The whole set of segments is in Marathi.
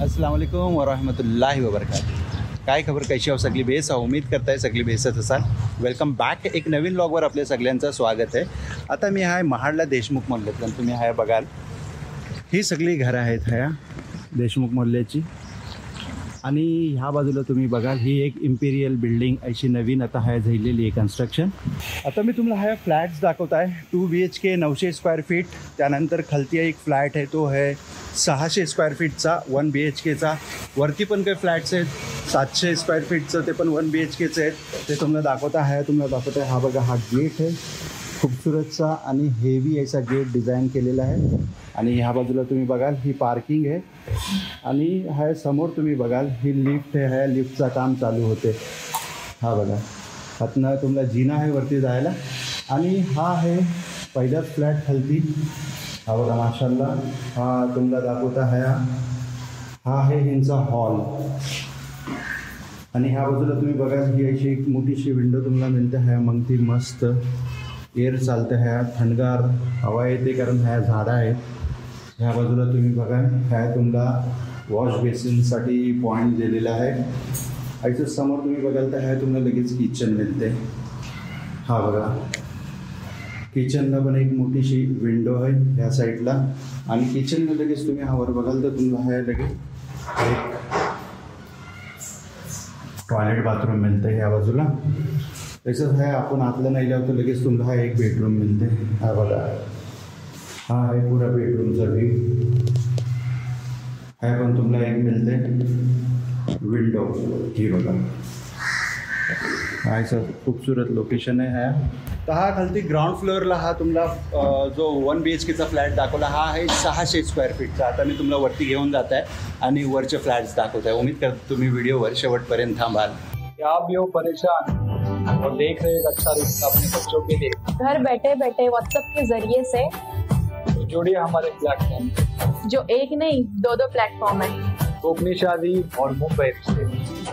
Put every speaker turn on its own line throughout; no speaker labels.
अस्सलाम वालेकुम वरहमतुल्लाहि वबरकातुहू. काय खबर, कशी आहो सगळी बेस? उम्मीद करताय सगळी बेसच असाल. Welcome back. एक नवीन ब्लॉगवर आपल्या सगळ्यांचं स्वागत आहे. आता मी आहे महाडला देशमुख मोहल्ल्यात. तुम्ही आहे बघाल ही सगळी घरं आहेत ह्या देशमुख मोहल्ल्याची. आणि ह्या बाजूला तुम्ही बघाल ही एक इम्पिरियल बिल्डिंग अशी नवीन आता आहे झालेली आहे कन्स्ट्रक्शन. आता मी तुम्हाला हा फ्लॅट्स दाखवत आहे. 2 BHK 900 स्क्वेअर फीट. त्यानंतर खालती एक फ्लॅट आहे तो आहे 600 स्क्वेअर फीटचा 1 BHKचा. वरती पण काही फ्लॅट्स आहेत 700 स्क्वेअर फीटचं, ते पण 1 BHKचे आहेत. ते तुम्हाला दाखवत आहे. हा बघा, हा गेट आहे खूबसूरतसा आणि हेवी असा गेट डिझाईन केलेला आहे. आणि ह्या बाजूला तुम्ही बघाल ही पार्किंग आहे. आणि ह्या समोर तुम्ही बघाल ही लिफ्ट आहे. ह्या लिफ्टचं काम चालू होते. हा बघा, हातनं तुम्हाला जिना आहे वरती जायला. आणि हा आहे पहिलाच फ्लॅट खालती. हा बघा माशाल्लाह. हा तुम्हाला दाखवता हा आहे ह्यांचा हॉल. आणि ह्या बाजूला तुम्ही बघाल ही अशी एक मोठीशी विंडो तुम्हाला मिळते आहे. मग ती मस्त एअर चालतं ह्या, थंडगार हवा येते कारण ह्या झाडं आहेत. ह्या बाजूला तुम्ही बघा ह्या तुम्हाला वॉश बेसिनसाठी पॉईंट दिलेला आहे. याच्या समोर तुम्ही बघाल तर ह्या तुम्हाला लगेच किचन मिळते. हा बघा, किचनला पण एक मोठीशी विंडो आहे ह्या साईडला. आणि किचनला लगेच तुम्ही वर बघाल तर तुम्हाला ह्या लगेच एक टॉयलेट बाथरूम मिळतं ह्या बाजूला. तसंच आहे आपण आतलं नाही लावतो लगेच तुम्हाला हा एक बेडरूम मिळते. हा बघा, हा आहे पुरा बेडरूमचा व्ह्यू. हा पण तुम्हाला एक मिळते विंडो. ही बघा, हा सर खूबसूरत लोकेशन आहे हा. तर हा खालती ग्राउंड फ्लोअरला हा तुम्हाला जो 1 BHKचा फ्लॅट दाखवला हा आहे 600 स्क्वेअर फीटचा. आता मी तुम्हाला वरती घेऊन जात आहे आणि वरचे फ्लॅट्स दाखवत आहे. उम्मीद करतो तुम्ही व्हिडिओवर शेवटपर्यंत थांबाल.
आप भी हो परेशान और देख रहे हैं अच्छा रिश्ता अपने बच्चों के लिए,
घर बैठे बैठे व्हाट्सएप के जरिए से
तो जुड़िए हमारे प्लेटफॉर्म
जो एक नहीं 2 प्लेटफॉर्म है.
कोकनी शादी और मुंबई रिश्ते.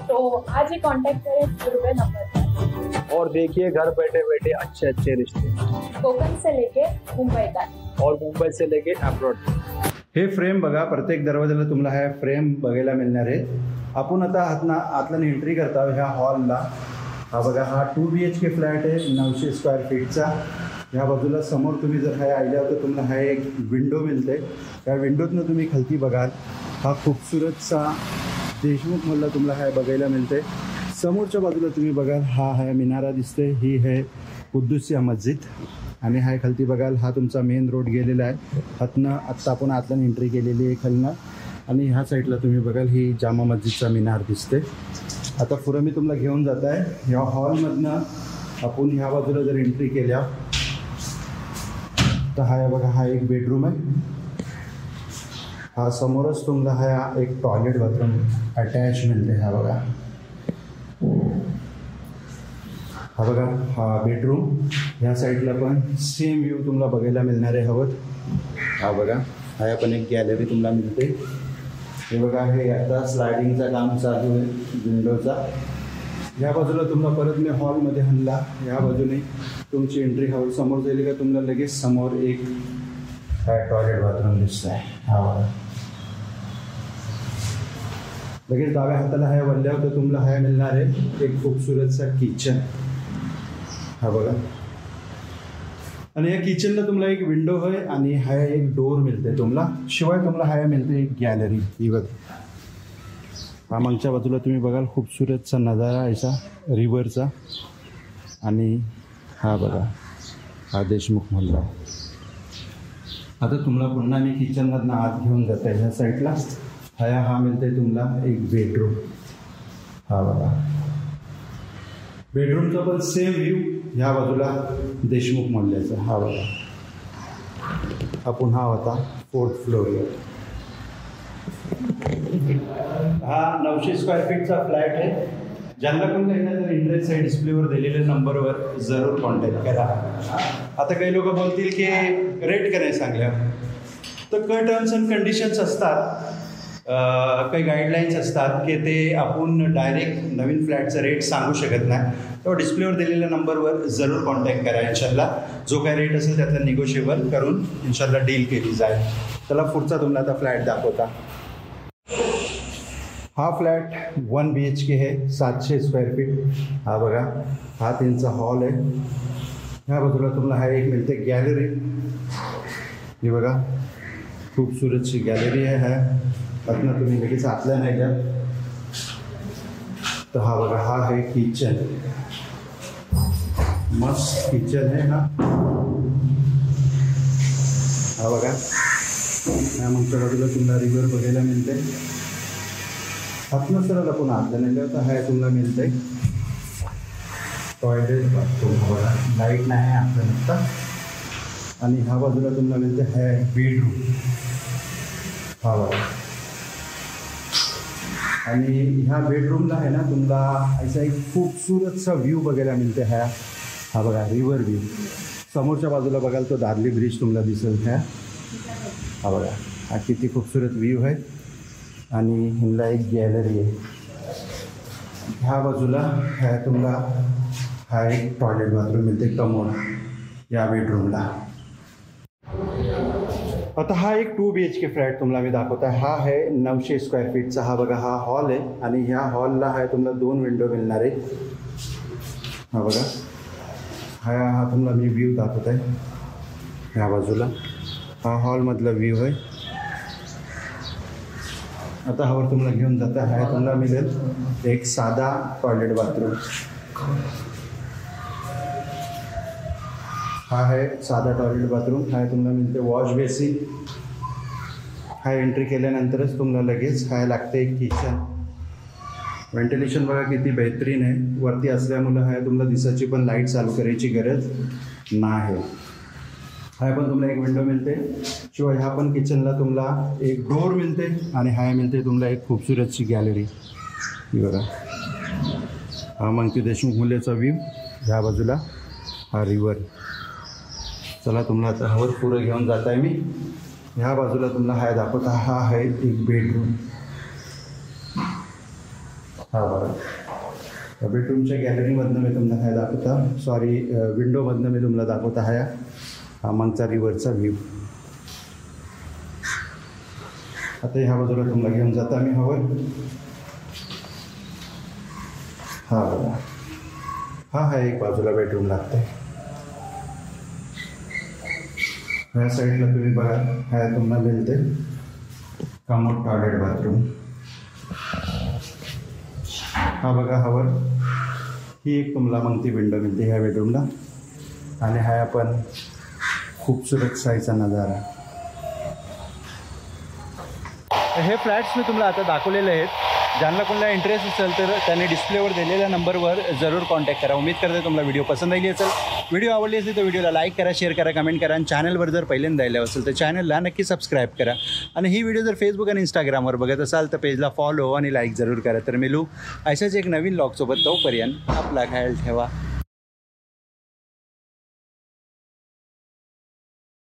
तो आज ही कांटेक्ट करें रुपए नंबर पर
और देखिए घर बैठे बैठे अच्छे अच्छे रिश्ते
कोकण से लेके मुंबई तक
और मुंबई से लेके अब्रॉड.
हे फ्रेम बघा, प्रत्येक दरवाजाला तुम्हाला हा फ्रेम बघायला मिळणार आहे. आपण आता आतला एंट्री करता ह्या हॉलला. हा बघा, हा 2 BHK फ्लॅट आहे 900 स्क्वेअर फीटचा. ह्या बाजूला समोर तुम्ही जर हा आल्यावर तर तुम्हाला हा एक विंडो मिळते. त्या विंडोतनं तुम्ही खालती बघाल हा खूबसूरतसा देशमुख मधला तुम्हाला हा बघायला मिळते. समोरच्या बाजूला तुम्ही बघाल हा आहे मिनारा दिसते. ही आहे कुद्दुसिया मस्जिद. आणि हा खालती बघाल हा तुमचा मेन रोड गेलेला आहे. हातनं आत्ता आपण आतलं एंट्री केलेली आहे खालनं. आणि ह्या साईडला तुम्ही बघाल ही जामा मस्जिदचा मिनार दिसते. आता पुढं मी तुम्हाला घेऊन जात आहे. ह्या हॉलमधनं आपण ह्या बाजूला जर एंट्री केल्या तर हा बघा हा एक बेडरूम आहे. हा समोरच तुम्हाला हा एक टॉयलेट बाथरूम अटॅच मिळते. हा बघा, हा बघा हा बेडरूम. ह्या साईडला पण सेम व्ह्यू तुम्हाला बघायला मिळणार आहे हवं. हा बघा, हा पण एक गॅलरी तुम्हाला मिळते. हे बघा, हे आता स्लायडिंगचं काम चालू आहे विंडोचा. ह्या बाजूला तुम्हाला परत मी हॉलमध्ये हल्ला. ह्या बाजूने तुमची एंट्री हवं समोर जाईल का तुम्हाला लगेच समोर एक टॉयलेट बाथरूम दिसत आहे. हा बघा, लगेच डाव्या हाताला ह्या वल्ल्यावर तर तुम्हाला ह्या मिळणार आहे एक खूबसूरतसा किचन. हा बघा, आणि या किचनला तुम्हाला एक विंडो आहे आणि हा एक डोर मिळते तुम्हाला. शिवाय तुम्हाला हा मिळते एक गॅलरी. ही बघा, हा मागच्या बाजूला तुम्ही बघाल खूबसूरतचा नजारा असा रिव्हरचा. आणि हा बघा हा देशमुख मोहल्ला. आता तुम्हाला पुन्हा मी किचनमधनं आत घेऊन जात आहे. ह्या साईडला हा मिळते तुम्हाला एक बेडरूम. हा बघा, बेडरूमचा पण सेम व्ह्यू ह्या बाजूला देशमुख मोहल्ल्याचा. हा बघा, हा पुन्हा होता 4th फ्लोअरवर. हा 900 स्क्वेअर फीटचा फ्लॅट आहे. ज्यांना पण काही तर इंटरेस्ट आहे डिस्प्लेवर दिलेल्या नंबरवर जरूर कॉन्टॅक्ट करा. आता काही लोक बोलतील की रेट करायला सांगल्या तर काही टर्म्स अँड कंडिशन्स असतात, काही गाईडलाईन्स असतात की ते आपण डायरेक्ट नवीन फ्लॅटचा रेट सांगू शकत नाही. तो डिस्प्लेवर दिलेल्या नंबरवर जरूर कॉन्टॅक्ट करा. इन्शाल्लाह जो काय रेट असेल त्याचा निगोशिएबल करून इन्शाल्लाह डील केली जाईल. त्याला पुढचा तुम्हाला आता फ्लॅट दाखवता. हा फ्लॅट 1 BHK आहे, 700 स्क्वेअर फीट. हा बघा, हा त्यांचा हॉल आहे. ह्या बाजूला तुम्हाला हा एक मिळते गॅलरी. हे बघा, खूपसूरतशी गॅलरी आहे. ह्या आतनं तुम्ही लगेच आतल्या नाही जात. तर हा बघा, हा आहे किचन. मस्त किचन आहे हा. हा बघा, ह्या मागच्या बाजूला तुम्हाला रिव्हर बघायला मिळते. आतनं सरळ आपण आतल्या नाही जात. हा तुम्हाला मिळते टॉयलेट बाथरूम. बघा, लाईट नाही आहे आपल्या नुसता. आणि ह्या बाजूला तुम्हाला मिळते है बेडरूम. हा बघा, आणि ह्या बेडरूमला आहे ना तुम्हाला असा एक खूपसूरतसा व्ह्यू बघायला मिळते. हा बघा, रिव्हर व्ह्यू. समोरच्या बाजूला बघाल तो दादली ब्रिज तुम्हाला दिसेल. हा बघा, हा किती खूपसूरत व्ह्यू आहे. आणि ह्याला एक गॅलरी आहे. ह्या बाजूला तुम्हाला हा एक टॉयलेट बाथरूम मिळते कमोड या बेडरूमला. आता हा एक 2 BHK फ्लॅट तुम्हाला मी दाखवत आहे. हा आहे 900 स्क्वेअर फीटचा. हा बघा, हा हॉल आहे. आणि ह्या हॉलला आहे तुम्हाला 2 विंडो मिळणार आहे. हा बघा, हा तुम्हाला मी व्ह्यू दाखवत आहे. ह्या बाजूला हा हॉलमधला व्ह्यू आहे. आता ह्यावर तुम्हाला घेऊन जाता. हा तुम्हाला मिळेल एक साधा टॉयलेट बाथरूम. हा आहे साधा टॉयलेट बाथरूम. हा तुम्हाला मिळते वॉश बेसिन. हा एंट्री केल्यानंतरच तुम्हाला लगेच हा लागते एक किचन. व्हेंटिलेशन बघा किती बेहतरीन आहे. वरती असल्यामुळं हा तुम्हाला दिसायची पण लाईट चालू करायची गरज नाही. हा पण तुम्हाला एक विंडो मिळते. शिवाय ह्या पण किचनला तुम्हाला एक डोअर मिळते. आणि हा मिळते तुम्हाला एक खूपसूरतची गॅलरी. ही बघा, हा मंगती देशमुख मुलेचा व्ह्यू. ह्या बाजूला हा रिव्हर. चला तुम्हाला आता हवर पुरं घेऊन जात आहे मी. ह्या बाजूला तुम्हाला हा दाखवता. हा आहे एक बेडरूम. हा बघा, या बेडरूमच्या गॅलरीमधनं मी तुम्हाला काय दाखवता, सॉरी विंडोमधनं मी तुम्हाला दाखवता. हा मागचा रिव्हरचा व्ह्यू. आता ह्या बाजूला तुम्हाला घेऊन जाता मी हवर. हा बघा, हा एक बाजूला बेडरूम लागते. ह्या साईडला तुम्ही बघा, हा तुम्हाला मिळते कमोड टॉयलेट बाथरूम. हा बघा, हवर ही एक तुम्हाला मग ती विंडो मिळते ह्या बेडरूमला. आणि हा पण खूपसूरत साईजचा नजारा. हे फ्लॅट्स मी तुम्हाला आता दाखवलेले आहेत. ज्यांना कोणाला इंटरेस्ट असेल तर त्यांनी डिस्प्लेवर दिलेल्या नंबरवर जरूर कॉन्टॅक्ट करा. उम्मीद करते तुम्हाला व्हिडिओ पसंत आली असेल. व्हिडिओ आवडली असेल तर व्हिडिओला लाईक करा, शेअर करा, कमेंट करा. आणि चॅनलवर जर पहिल्यांदा आलं असेल तर चॅनलला नक्की सबस्क्राईब करा. आणि ही व्हिडिओ जर फेसबुक आणि इंस्टाग्रामवर बघत असाल तर पेजला फॉलो आणि लाईक जरूर करा. तर मिळू अशाच एक नवीन व्लॉगसोबत. तोपर्यंत आपला ख्याल ठेवा.